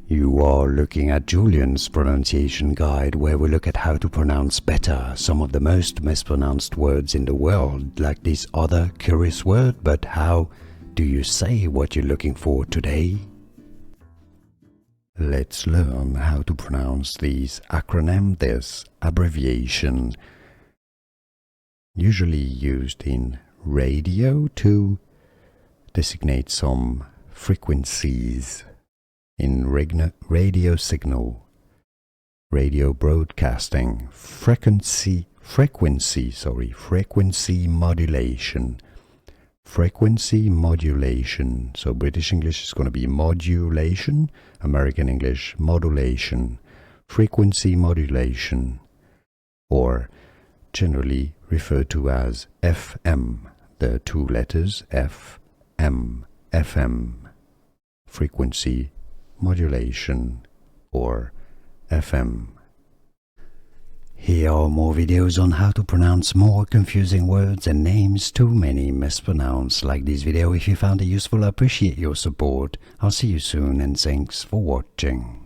You are looking at Julian's pronunciation guide, where we look at how to pronounce better some of the most mispronounced words in the world, like this other curious word. But how do you say what you're looking for today? Let's learn how to pronounce this acronym, this abbreviation, usually used in radio to designate some frequencies in radio signal, radio broadcasting, frequency modulation. Frequency modulation. So British English is going to be modulation, American English modulation, frequency modulation, or generally referred to as FM, the two letters FM, frequency modulation, or FM. Here are more videos on how to pronounce more confusing words and names too many mispronounced. Like this video if you found it useful. I appreciate your support. I'll see you soon and thanks for watching.